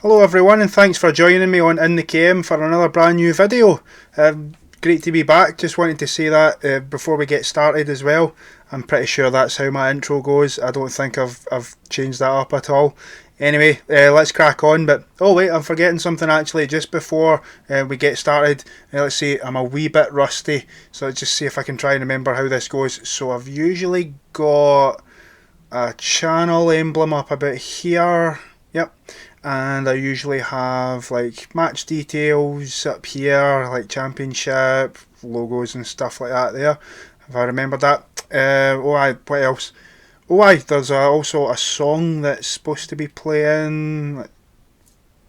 Hello everyone, and thanks for joining me on In the KM for another brand new video. Great to be back. Just wanted to say that before we get started as well. I'm pretty sure that's how my intro goes. I don't think I've changed that up at all. Anyway, let's crack on. But oh wait, I'm forgetting something actually. Just before we get started, let's see. I'm a wee bit rusty, so let's just see if I can try and remember how this goes. So I've usually got a channel emblem up about here. Yep. And I usually have like match details up here, like championship logos and stuff like that there, if I remember that. What else? There's also a song that's supposed to be playing.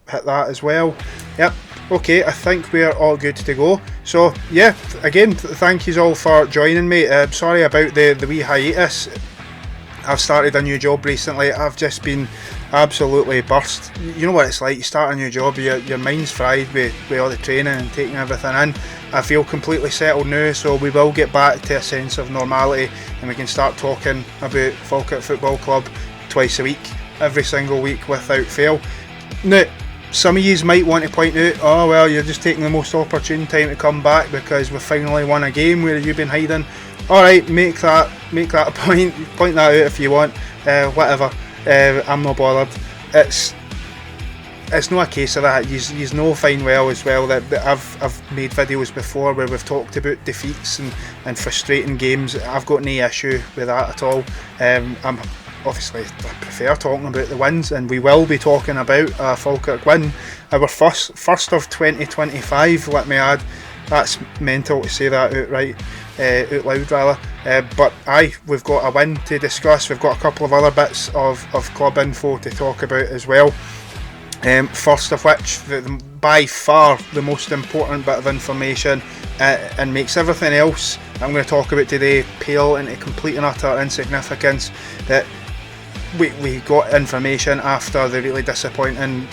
Hit that as well. Yep. Okay, I think we're all good to go. So yeah, again, thank you all for joining me. Sorry about the wee hiatus. I've started a new job recently. I've just been absolutely burst. You know what it's like, you start a new job, your mind's fried with all the training and taking everything in. I feel completely settled now, so we will get back to a sense of normality and we can start talking about Falkirk Football Club twice a week, every single week without fail. Now, some of you might want to point out, oh well, you're just taking the most opportune time to come back because we finally won a game. Where have you been hiding? Alright, make that a point that out if you want, whatever. I'm not bothered. It's not a case of that. You know fine well as well that I've made videos before where we've talked about defeats and frustrating games. I've got no issue with that at all. I prefer talking about the wins, and we will be talking about a Falkirk win, our first of 2025. Let me add, that's mental to say that out loud rather. But we've got a win to discuss. We've got a couple of other bits of club info to talk about as well. First of which, by far the most important bit of information, and makes everything else I'm going to talk about today pale into complete and utter insignificance, that we got information after the really disappointing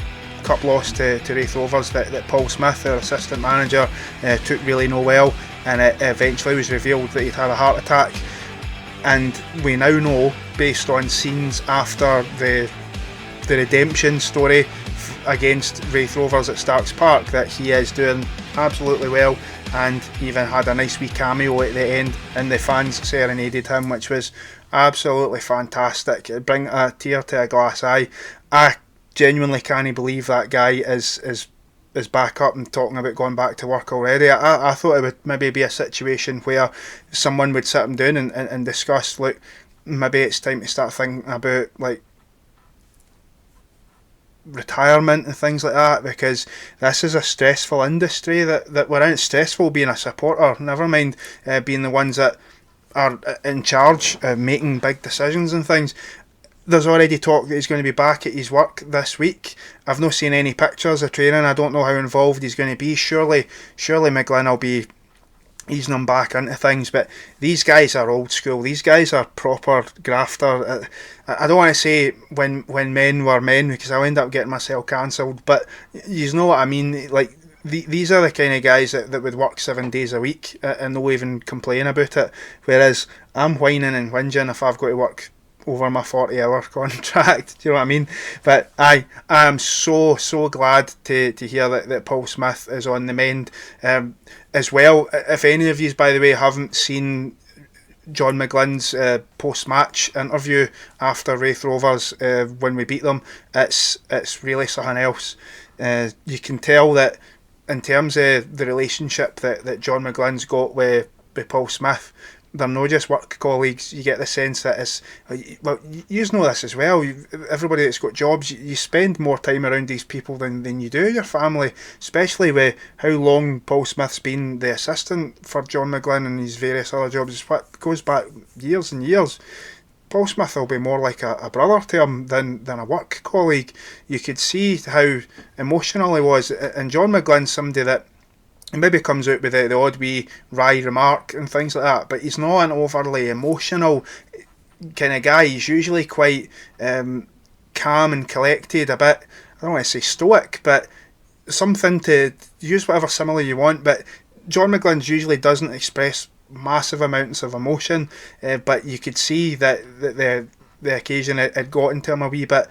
cup loss to Raith Rovers that Paul Smith, our assistant manager, took really no well, and it eventually was revealed that he'd had a heart attack. And we now know, based on scenes after the redemption story against Raith Rovers at Starks Park, that he is doing absolutely well, and even had a nice wee cameo at the end, and the fans serenaded him, which was absolutely fantastic. It bring a tear to a glass eye. I genuinely can't believe that guy is back up and talking about going back to work already. I thought it would maybe be a situation where someone would sit him down and discuss, like, maybe it's time to start thinking about like retirement and things like that, because this is a stressful industry that we're in. It's stressful being a supporter, never mind being the ones that are in charge, making big decisions and things. There's already talk that he's going to be back at his work this week. I've not seen any pictures of training. I don't know how involved he's going to be. Surely McGlynn will be easing him back into things. But these guys are old school. These guys are proper grafter. I don't want to say when men were men, because I'll end up getting myself cancelled. But you know what I mean. Like, these are the kind of guys that would work 7 days a week and no even complain about it. Whereas I'm whining and whinging if I've got to work over my 40-hour contract. Do you know what I mean? But I am so glad to hear that Paul Smith is on the mend as well. If any of you, by the way, haven't seen John McGlynn's post-match interview after Raith Rovers when we beat them, it's really something else. You can tell that in terms of the relationship that John McGlynn's got with Paul Smith, they're not just work colleagues. You get the sense that it's, well, you know this as well. Everybody that's got jobs, you spend more time around these people than you do your family, especially with how long Paul Smith's been the assistant for John McGlynn and his various other jobs. It goes back years and years. Paul Smith will be more like a brother to him than a work colleague. You could see how emotional he was, and John McGlynn's somebody that maybe comes out with the odd wee wry remark and things like that, but he's not an overly emotional kind of guy. He's usually quite calm and collected, a bit, I don't want to say stoic, but something, to use whatever simile you want. But John McGlynn usually doesn't express massive amounts of emotion, but you could see that the occasion it had got into him a wee bit.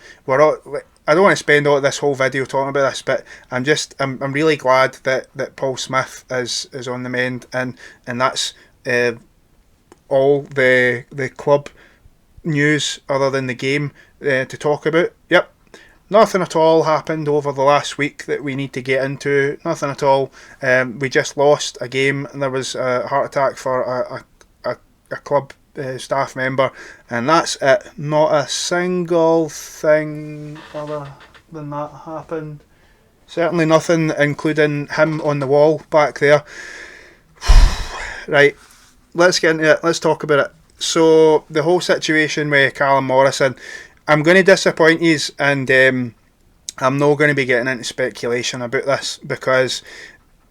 I don't want to spend all this whole video talking about this, but I'm really glad that Paul Smith is on the mend, and that's all the club news other than the game to talk about. Yep, nothing at all happened over the last week that we need to get into. Nothing at all. We just lost a game, and there was a heart attack for a club staff member, and that's it. Not a single thing other than that happened. Certainly nothing, including him on the wall back there. Right, let's get into it. Let's talk about it. So the whole situation with Callum Morrison, I'm going to disappoint you, and I'm not going to be getting into speculation about this, because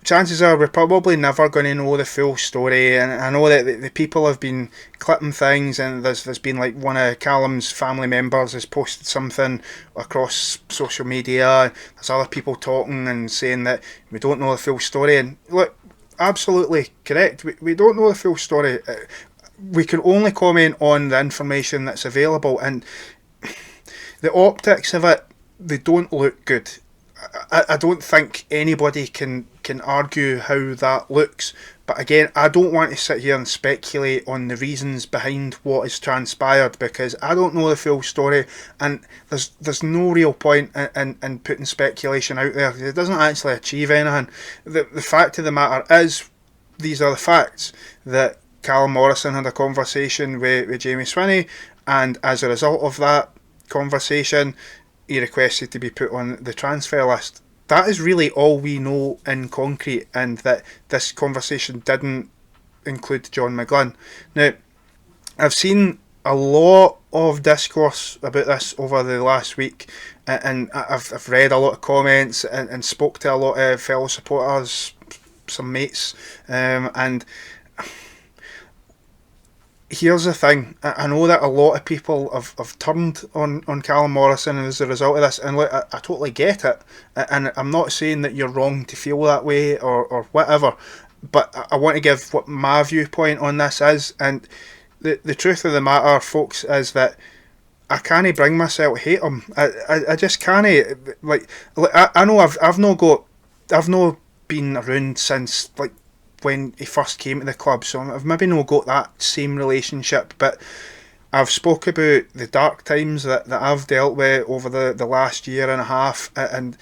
chances are we're probably never going to know the full story. And I know that the people have been clipping things, and there's been like one of Callum's family members has posted something across social media. There's other people talking and saying that we don't know the full story. And look, absolutely correct. We don't know the full story. We can only comment on the information that's available, and the optics of it, they don't look good. I don't think anybody can argue how that looks. But again, I don't want to sit here and speculate on the reasons behind what has transpired, because I don't know the full story, and there's no real point in putting speculation out there. It doesn't actually achieve anything. The fact of the matter is, these are the facts, that Callum Morrison had a conversation with Jamie Swinney, and as a result of that conversation, he requested to be put on the transfer list. That is really all we know in concrete, and that this conversation didn't include John McGlynn. Now, I've seen a lot of discourse about this over the last week, and I've read a lot of comments and spoke to a lot of fellow supporters, some mates, and here's the thing. I know that a lot of people have turned on Callum Morrison as a result of this, and look, I totally get it, and I'm not saying that you're wrong to feel that way or whatever, but I want to give what my viewpoint on this is. And the truth of the matter, folks, is that I can't bring myself to hate him. I just can't. Like I know I've not been around since like when he first came to the club, so I've maybe not got that same relationship, but I've spoke about the dark times that I've dealt with over the last year and a half, and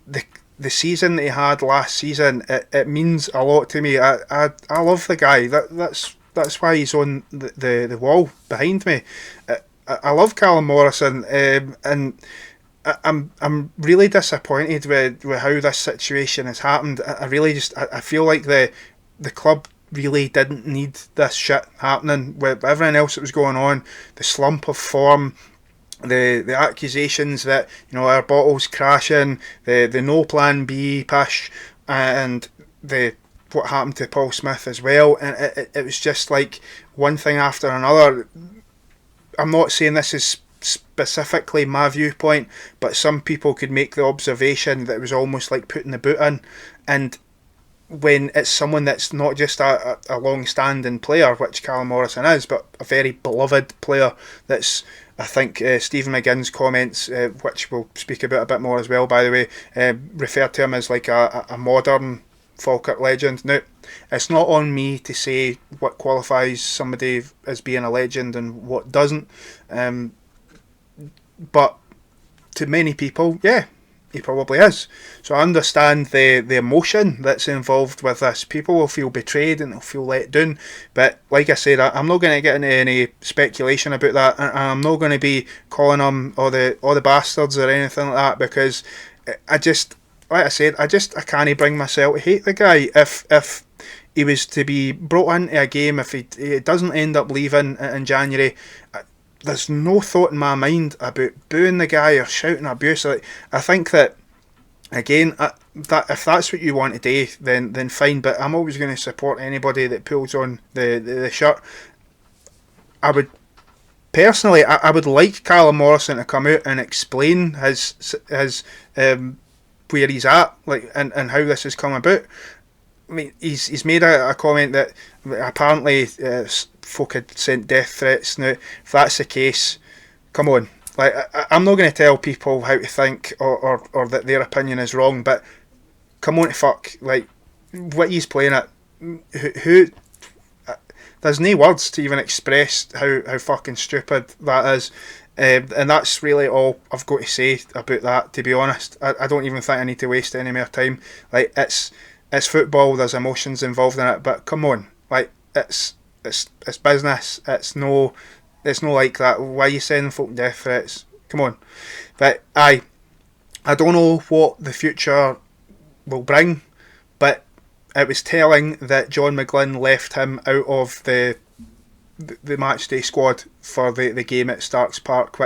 the season that he had last season, it means a lot to me. I love the guy. That's why he's on the wall behind me. I love Callum Morrison, and I'm really disappointed with how this situation has happened. I feel like the club really didn't need this shit happening with everything else that was going on. The slump of form, the accusations that our bottle's crashing, the no plan B push, and what happened to Paul Smith as well. And it was just like one thing after another. I'm not saying this is specifically my viewpoint, but some people could make the observation that it was almost like putting the boot in. And when it's someone that's not just a long-standing player, which Callum Morrison is, but a very beloved player, that's, I think Stephen McGinn's comments, which we'll speak about a bit more as well, by the way, referred to him as like a modern Falkirk legend. Now, it's not on me to say what qualifies somebody as being a legend and what doesn't, but to many people, yeah, he probably is. So I understand the emotion that's involved with this. People will feel betrayed and they'll feel let down. Like I said, I'm not going to get into any speculation about that. And I'm not going to be calling them all the bastards or anything like that, because I can't bring myself to hate the guy. If he was to be brought into a game, if he doesn't end up leaving in January, there's no thought in my mind about booing the guy or shouting abuse. I think that, again, that if that's what you want to do, then fine. But I'm always going to support anybody that pulls on the shirt. I would personally, I would like Callum Morrison to come out and explain his where he's at, like, and how this has come about. I mean, he's made a comment that apparently folk had sent death threats. Now, if that's the case, come on, Like, I'm not going to tell people how to think or that their opinion is wrong, but come on to fuck. Like, what he's playing at, who there's no words to even express how fucking stupid that is. And that's really all I've got to say about that, to be honest. I don't even think I need to waste any more time. Like, it's football, there's emotions involved in it, but come on. Like, it's business. It's no like that. Why are you sending folk death threats? Come on. But I don't know what the future will bring, but it was telling that John McGlynn left him out of the match day squad for the game at Starks Park,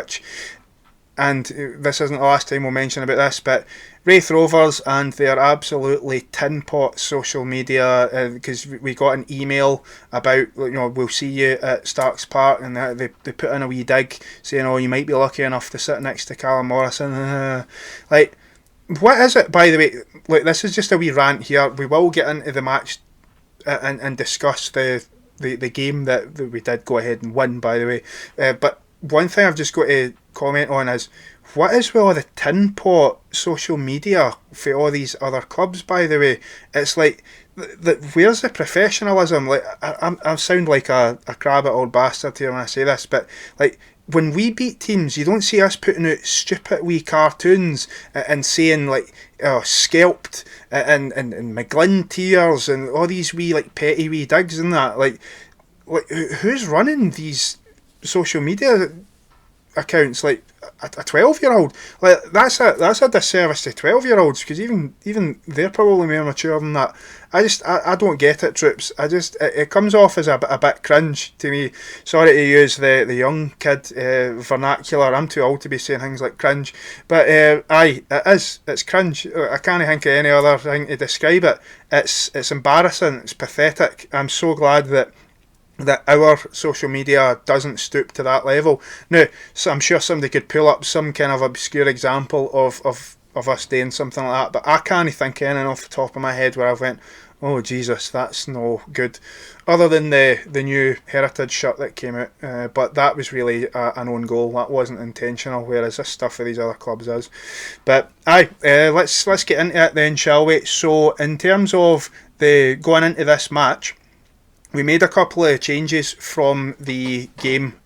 and this isn't the last time we'll mention about this, but Raith Rovers and their absolutely tin pot social media, because we got an email about, we'll see you at Starks Park, and they put in a wee dig saying, you might be lucky enough to sit next to Callum Morrison. Like, what is it, by the way? Like, this is just a wee rant here. We will get into the match and discuss the game that we did go ahead and win, by the way. But one thing I've just got to comment on is, what is with all the tin pot social media for all these other clubs, by the way? It's like, where's the professionalism? Like, I sound like a crabbit old bastard here when I say this, but like, when we beat teams, you don't see us putting out stupid wee cartoons and saying like, scalped and McGlynn tears and all these wee like petty wee digs and that. Like who's running these social media accounts? Like a 12-year-old. Like that's a disservice to 12-year-olds, because even they're probably more mature than that. I don't get it, troops. It comes off as a bit cringe to me. Sorry to use the young kid vernacular. I'm too old to be saying things like cringe, but it's cringe. I can't think of any other thing to describe it. It's embarrassing. It's pathetic. I'm so glad that our social media doesn't stoop to that level. Now, so I'm sure somebody could pull up some kind of obscure example of us doing something like that, but I can't think of anything off the top of my head where I've went, oh Jesus, that's no good, other than the new Heritage shirt that came out, but that was really an own goal. That wasn't intentional, whereas this stuff for these other clubs is. But let's get into it then, shall we? So in terms of the going into this match, we made a couple of changes from the game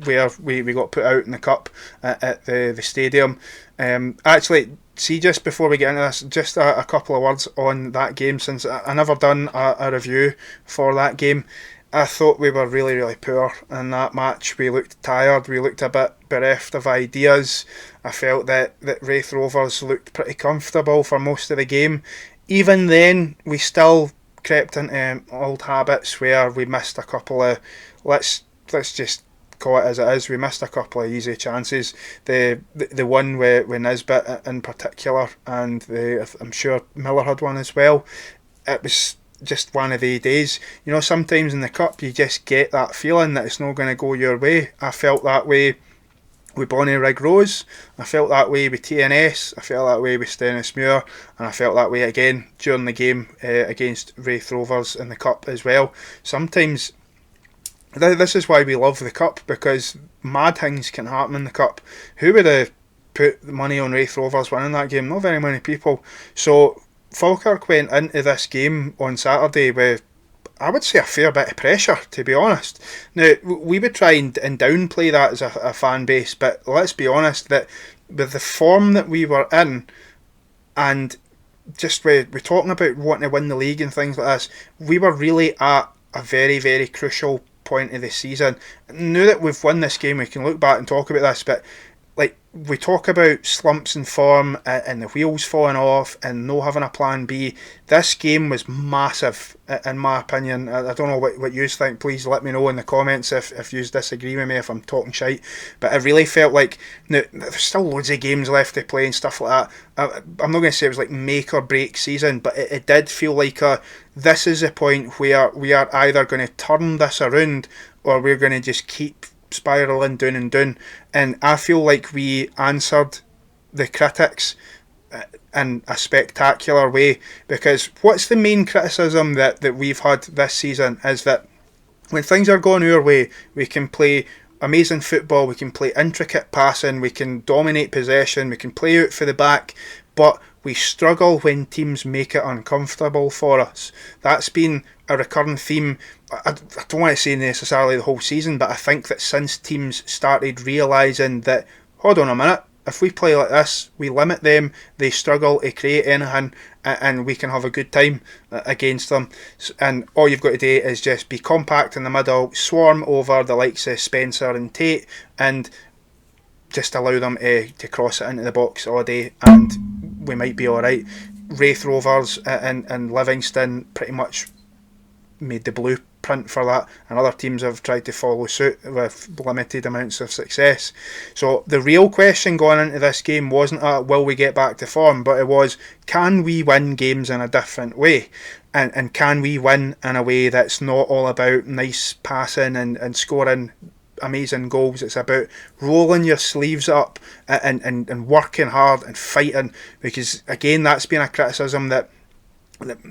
where we got put out in the cup at the stadium. Actually, see, just before we get into this, just a couple of words on that game, since I never done a review for that game. I thought we were really, really poor in that match. We looked tired, we looked a bit bereft of ideas. I felt that Raith Rovers looked pretty comfortable for most of the game. Even then, we still crept into old habits where we missed a couple of, let's just call it as it is, we missed a couple of easy chances. The one with Nisbet in particular, and I'm sure Miller had one as well. It was just one of the days. Sometimes in the cup you just get that feeling that it's not going to go your way. I felt that way with Bonnie Rig Rose, I felt that way with TNS, I felt that way with Stennismuir, and I felt that way again during the game against Raith Rovers in the cup as well. Sometimes this is why we love the cup, because mad things can happen in the cup. Who would have put money on Raith Rovers winning that game? Not very many people. So Falkirk went into this game on Saturday with, I would say, a fair bit of pressure, to be honest. Now, we would try and downplay that as a fan base, but let's be honest, that with the form that we were in, and just we're talking about wanting to win the league and things like this, we were really at a very, very crucial point of the season. Now that we've won this game, we can look back and talk about this, but like, we talk about slumps in form and the wheels falling off and no having a plan B. This game was massive, in my opinion. I don't know what you think. Please let me know in the comments if you disagree with me, if I'm talking shite. But I really felt like, now, there's still loads of games left to play and stuff like that. I'm not going to say it was like make or break season, but it did feel like this is a point where we are either going to turn this around or we're going to just keep spiralling down and down. And I feel like we answered the critics in a spectacular way, because what's the main criticism that we've had this season is that when things are going our way, we can play amazing football, we can play intricate passing, we can dominate possession, we can play out for the back, but we struggle when teams make it uncomfortable for us. That's been a recurring theme. I don't want to say necessarily the whole season, but I think that since teams started realising that, hold on a minute, if we play like this, we limit them, they struggle to create anything, and we can have a good time against them. And all you've got to do is just be compact in the middle, swarm over the likes of Spencer and Tate, and just allow them to cross it into the box all day, and we might be alright. Raith Rovers and Livingston pretty much made the blueprint for that, and other teams have tried to follow suit with limited amounts of success. So the real question going into this game wasn't will we get back to form, but it was, can we win games in a different way, and can we win in a way that's not all about nice passing and scoring amazing goals. It's about rolling your sleeves up and working hard and fighting, because again, that's been a criticism that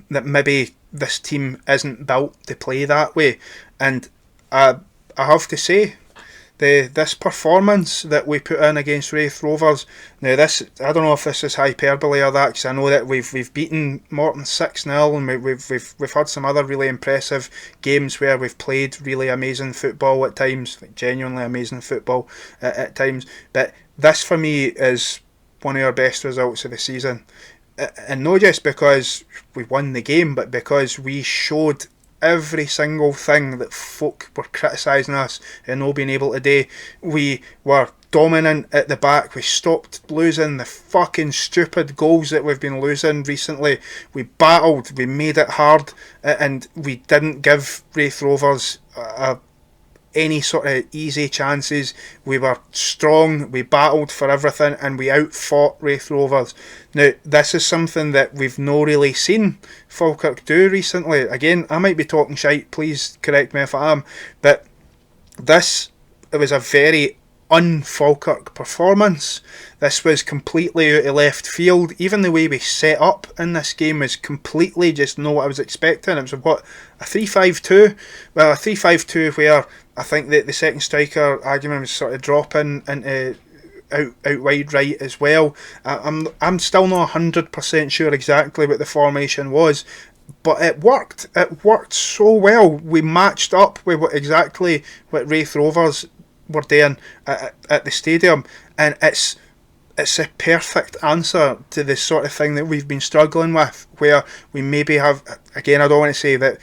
maybe this team isn't built to play that way. And I have to say, this performance that we put in against Raith Rovers, now this, I don't know if this is hyperbole or that, because I know that we've beaten Morton 6-0, and we've had some other really impressive games where we've played really amazing football at times, like genuinely amazing football at times, but this for me is one of our best results of the season. And not just because we won the game, but because we showed every single thing that folk were criticising us and not being able to do. We were dominant at the back. We stopped losing the fucking stupid goals that we've been losing recently. We battled, we made it hard, and we didn't give Raith Rovers any sort of easy chances. We were strong, we battled for everything, and we outfought Raith Rovers. Now, this is something that we've not really seen Falkirk do recently. Again, I might be talking shite, please correct me if I am, but it was a very un-Falkirk performance. This was completely out of left field. Even the way we set up in this game was completely just not what I was expecting. It was a 3-5-2? Well, a 3-5-2 where I think that the second striker argument was sort of dropping into out wide right as well. I'm still not 100% sure exactly what the formation was, but it worked. It worked so well. We matched up with exactly what Raith Rovers were doing at the stadium, and it's a perfect answer to the sort of thing that we've been struggling with, where we maybe have, again, I don't want to say that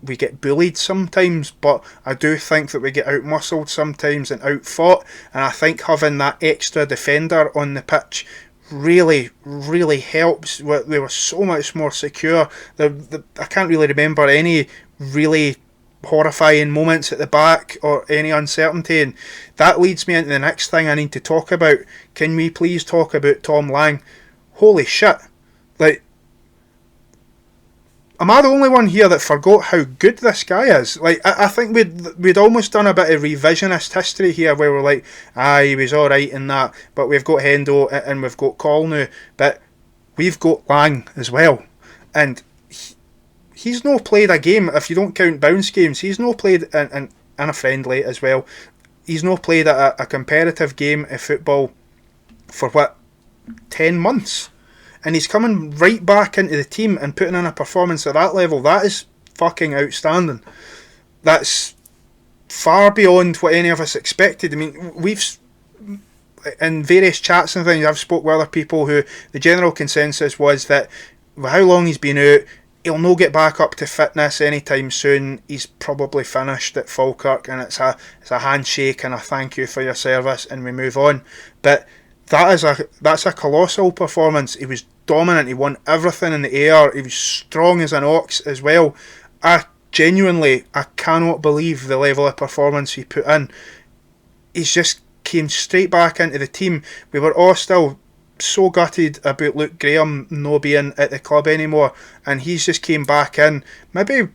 we get bullied sometimes, but I do think that we get out-muscled sometimes and out-fought, and I think having that extra defender on the pitch really, really helps. We were so much more secure. I can't really remember any really horrifying moments at the back or any uncertainty, and that leads me into the next thing I need to talk about. Can we please talk about Tom Lang? Holy shit, like, am I the only one here that forgot how good this guy is? Like, I think we'd almost done a bit of revisionist history here, where we're like, he was alright in that, but we've got Hendo and we've got Call now, but we've got Lang as well, and he's not played a game, if you don't count bounce games, he's not played in a friendly as well. He's not played a competitive game of football for 10 months. And he's coming right back into the team and putting in a performance at that level. That is fucking outstanding. That's far beyond what any of us expected. I mean, we've, in various chats and things, I've spoke with other people who the general consensus was that with how long he's been out, he'll no get back up to fitness anytime soon. He's probably finished at Falkirk, and it's a handshake and a thank you for your service, and we move on. But that's a colossal performance. He was dominant. He won everything in the air. He was strong as an ox as well. I cannot believe the level of performance he put in. He's just came straight back into the team. We were all still so gutted about Luke Graham not being at the club anymore, and he's just came back in, maybe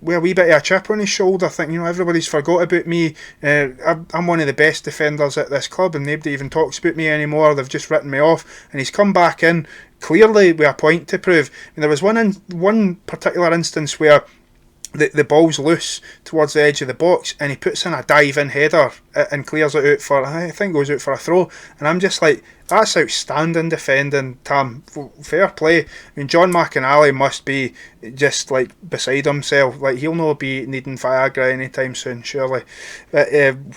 with a wee bit of a chip on his shoulder, thinking, everybody's forgot about me. I'm one of the best defenders at this club, and nobody even talks about me anymore. They've just written me off, and he's come back in clearly with a point to prove. And there was one particular instance where the ball's loose towards the edge of the box, and he puts in a dive-in header and clears it out for, I think goes out for a throw, and I'm just like, that's outstanding defending, Tam. Fair play. I mean, John McInally must be just like beside himself. Like, he'll not be needing Viagra anytime soon, surely. But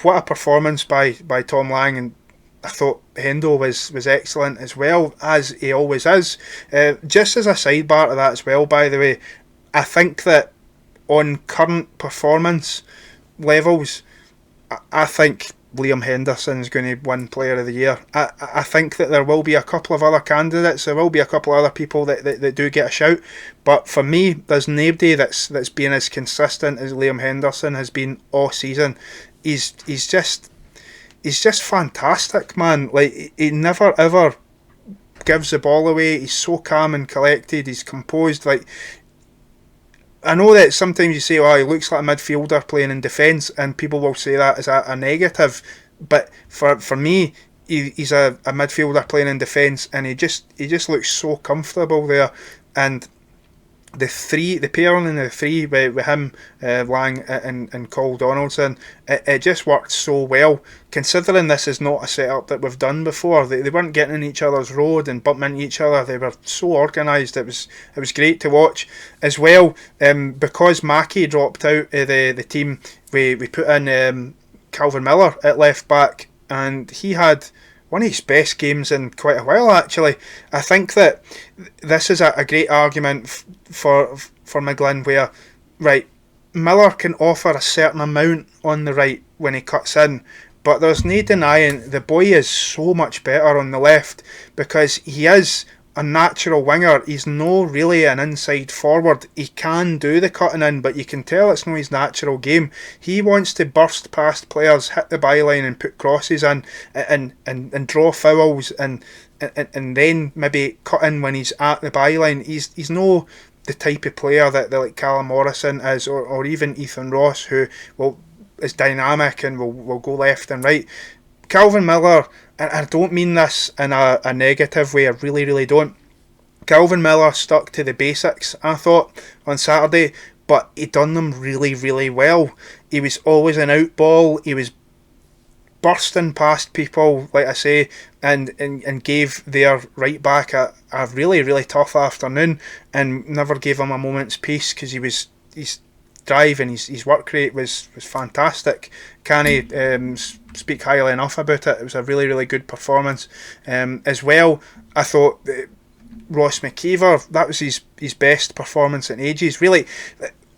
what a performance by Tom Lang, and I thought Hendo was excellent as well, as he always is. Just as a sidebar to that as well, by the way, I think that on current performance levels, I think Liam Henderson is going to win Player of the Year. I think that there will be a couple of other candidates. There will be a couple of other people that do get a shout. But for me, there's nobody that's been as consistent as Liam Henderson has been all season. He's just fantastic, man. Like, he never ever gives the ball away. He's so calm and collected. He's composed. Like, I know that sometimes you say, oh, he looks like a midfielder playing in defence, and people will say that as a negative. But for me, he's a midfielder playing in defence, and he just looks so comfortable there. And the pairing in the three with him, Lang and Cole Donaldson, it just worked so well. Considering this is not a setup that we've done before, they weren't getting in each other's road and bumping into each other. They were so organised. It was great to watch as well. Because Mackie dropped out of the team, we put in Calvin Miller at left back, and he had one of his best games in quite a while, actually. I think that this is a great argument for McGlynn, where, right, Miller can offer a certain amount on the right when he cuts in, but there's no denying the boy is so much better on the left, because he is a natural winger. He's no really an inside forward. He can do the cutting in, but you can tell it's not his natural game. He wants to burst past players, hit the byline and put crosses in, and draw fouls, and then maybe cut in when he's at the byline. He's no the type of player that like Callum Morrison is, or even Ethan Ross, who is dynamic and will go left and right. Calvin Miller, and I don't mean this in a negative way, I really, really don't. Calvin Miller stuck to the basics, I thought, on Saturday, but he done them really, really well. He was always an out ball, he was bursting past people, like I say, and gave their right back a really, really tough afternoon, and never gave him a moment's peace, because his drive and his work rate was fantastic. Can't speak highly enough about it. It was a really, really good performance. As well, I thought Ross McKeever, that was his best performance in ages. Really,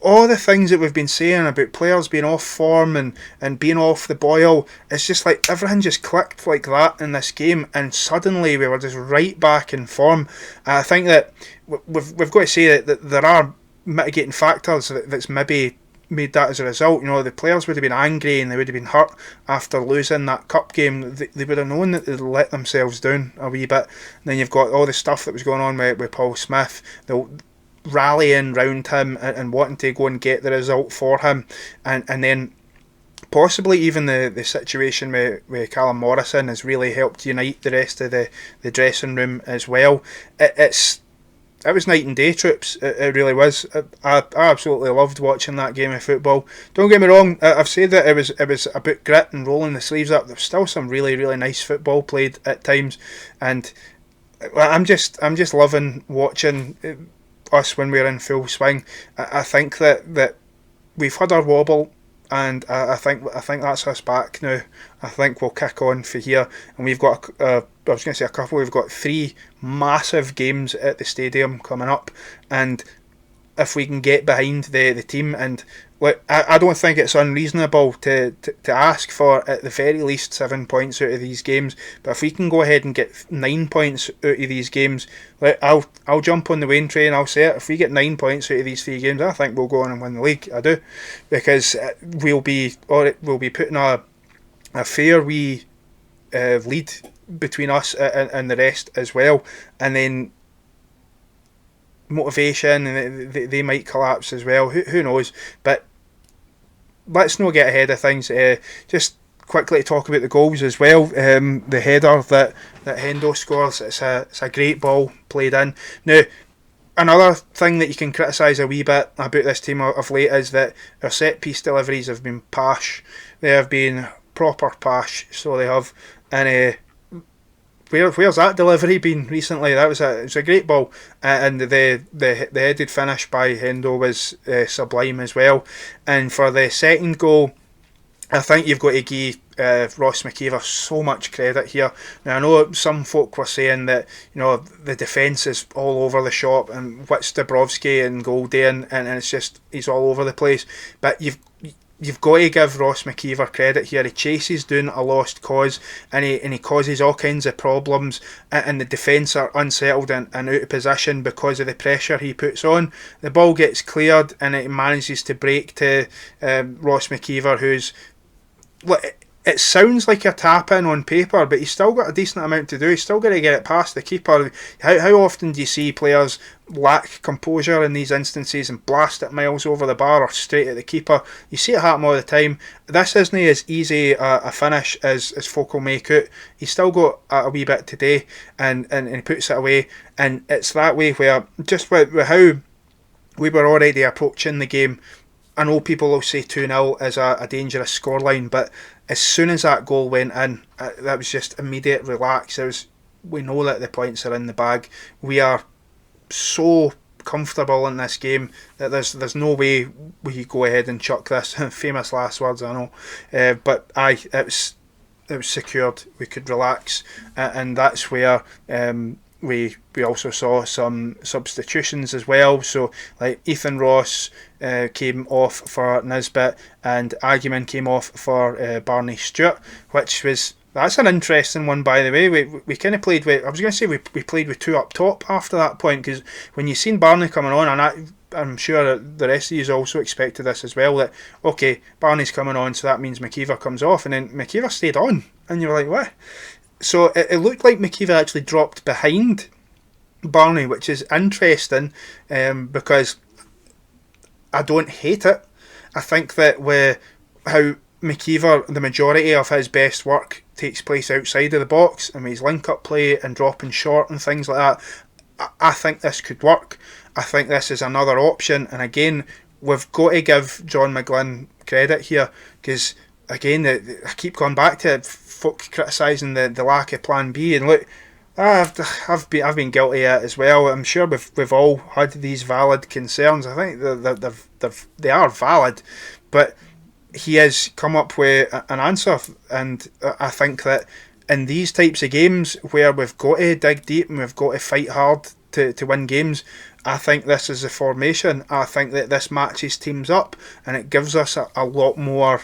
all the things that we've been saying about players being off form and being off the boil, it's just like everything just clicked like that in this game, and suddenly we were just right back in form. I think that we've got to say that there are mitigating factors that's maybe made that as a result. You know, the players would have been angry and they would have been hurt after losing that cup game. They would have known that they'd let themselves down a wee bit. And then you've got all the stuff that was going on with Paul Smith, the rallying round him and wanting to go and get the result for him, and then possibly even the situation with Callum Morrison has really helped unite the rest of the dressing room as well. It was night and day, troops. It really was. I absolutely loved watching that game of football. Don't get me wrong. I've said that it was about grit and rolling the sleeves up. There was still some really, really nice football played at times, and I'm just loving watching us when we're in full swing. I think that we've had our wobble, and I think that's us back now. I think we'll kick on for here, and we've got I was going to say a couple. We've got 3 massive games at the stadium coming up, and if we can get behind the team, and I don't think it's unreasonable to ask for at the very least 7 points out of these games. But if we can go ahead and get 9 points out of these games, I'll jump on the Wayne train. I'll say it. If we get 9 points out of these 3 games, I think we'll go on and win the league. I do, because we'll be putting a fair wee lead between us and the rest as well, and then motivation, and they might collapse as well. Who knows? But let's not get ahead of things. Just quickly to talk about the goals as well. The header that Hendo scores, it's a great ball played in. Now, Another thing that you can criticise a wee bit about this team of late is that their set piece deliveries have been posh. They have been proper posh, so they have. And where's that delivery been recently? It was a great ball, and the headed finish by Hendo was sublime as well. And for the second goal, I think you've got to give Ross McKeever so much credit here. Now I know some folk were saying that the defence is all over the shop and what's Dabrowski and goal doing, and it's just he's all over the place. But you've got to give Ross McKeever credit here. He chases down a lost cause, and he causes all kinds of problems, and the defence are unsettled and out of position because of the pressure he puts on. The ball gets cleared and it manages to break to Ross McKeever, who's it sounds like a tap in on paper, but he's still got a decent amount to do. He's still got to get it past the keeper. How often do you see players lack composure in these instances and blast it miles over the bar or straight at the keeper? You see it happen all the time. This isn't as easy a finish as folk will make out. He's still got a wee bit today, and he puts it away. And it's that way where, just with how we were already approaching the game, I know people will say 2-0 is a dangerous scoreline, but as soon as that goal went in, that was just immediate relax. We know that the points are in the bag. We are so comfortable in this game that there's no way we go ahead and chuck this. Famous last words, I know. But it was secured. We could relax, and that's where we also saw some substitutions as well. So like Ethan Ross came off for Nisbet, and Arguman came off for Barney Stewart, that's an interesting one, by the way. We kind of played with, I was going to say we played with two up top after that point, because when you seen Barney coming on, and I'm sure the rest of you also expected this as well, that okay, Barney's coming on, so that means McKeever comes off, and then McKeever stayed on, and you were like, what? So it looked like McKeever actually dropped behind Barney, which is interesting, because I don't hate it. I think that with how McKeever, the majority of his best work takes place outside of the box, and with his link-up play and dropping short and things like that, I think this could work. I think this is another option, and again, we've got to give John McGlynn credit here, because again, I keep going back to it, folk criticising the lack of plan B, and look, I've been guilty of it as well. I'm sure we've all had these valid concerns. I think they are valid, but he has come up with an answer, and I think that in these types of games where we've got to dig deep and we've got to fight hard to win games, I think this is the formation. I think that this matches teams up, and it gives us a lot more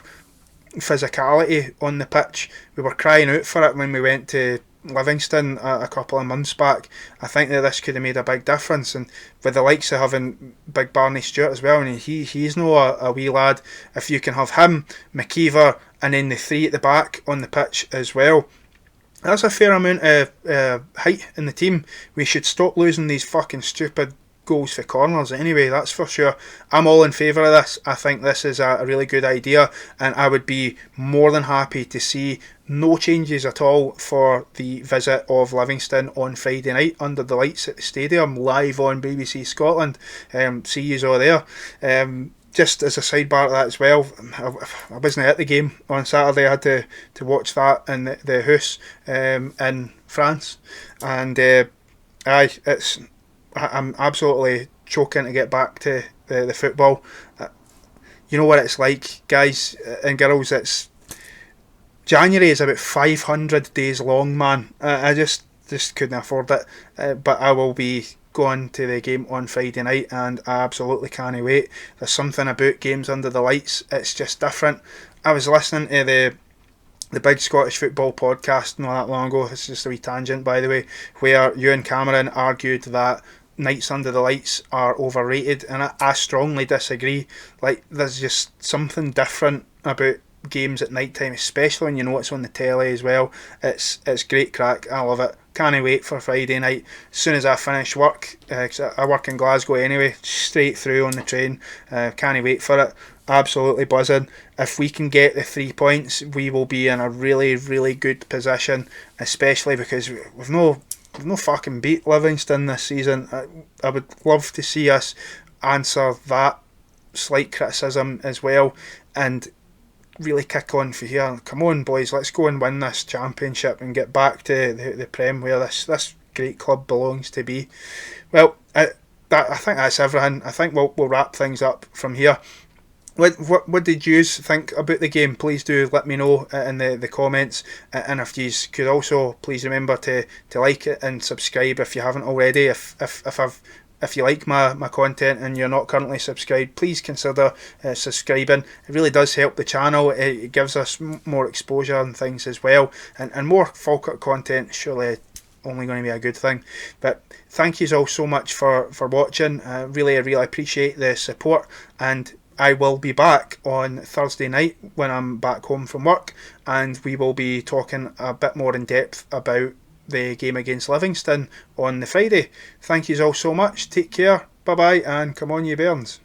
physicality on the pitch. We were crying out for it when we went to Livingston a couple of months back. I think that this could have made a big difference, and with the likes of having big Barney Stewart as well, and he's no a wee lad. If you can have him, McKeever, and then the three at the back on the pitch as well, that's a fair amount of height in the team. We should stop losing these fucking stupid goals for corners anyway, that's for sure. I'm all in favour of this. I think this is a really good idea, and I would be more than happy to see no changes at all for the visit of Livingston on Friday night under the lights at the stadium, live on BBC Scotland. See you all there. Just as a sidebar to that as well, I wasn't at the game on Saturday. I had to watch that in the house in France, and I'm absolutely choking to get back to the football. You know what it's like, guys and girls. It's January is about 500 days long, man. I just couldn't afford it. But I will be going to the game on Friday night, and I absolutely can't wait. There's something about games under the lights. It's just different. I was listening to the big Scottish football podcast not that long ago. It's just a wee tangent, by the way, where Ewan Cameron argued that nights under the lights are overrated, and I strongly disagree. Like, there's just something different about games at night time, especially when you know it's on the telly as well. It's great crack. I love it. Can't wait for Friday night. As soon as I finish work, 'cause I work in Glasgow anyway, straight through on the train. Can't wait for it. Absolutely buzzing. If we can get the 3 points, we will be in a really, really good position, especially because we've no we've no fucking beat Livingston this season. I would love to see us answer that slight criticism as well and really kick on for here. Come on, boys, let's go and win this championship and get back to the Prem where this great club belongs to be. Well, I think that's everything. I think we'll wrap things up from here. What did you think about the game? Please do let me know in the comments, and if you could also please remember to like it and subscribe if you haven't already. If you like my content and you're not currently subscribed, please consider subscribing. It really does help the channel. It gives us more exposure and things as well, and more Falkirk content. Surely only going to be a good thing. But thank you all so much for watching. Really appreciate the support, and I will be back on Thursday night when I'm back home from work, and we will be talking a bit more in depth about the game against Livingston on the Friday. Thank you all so much. Take care. Bye bye, and come on you Bairns.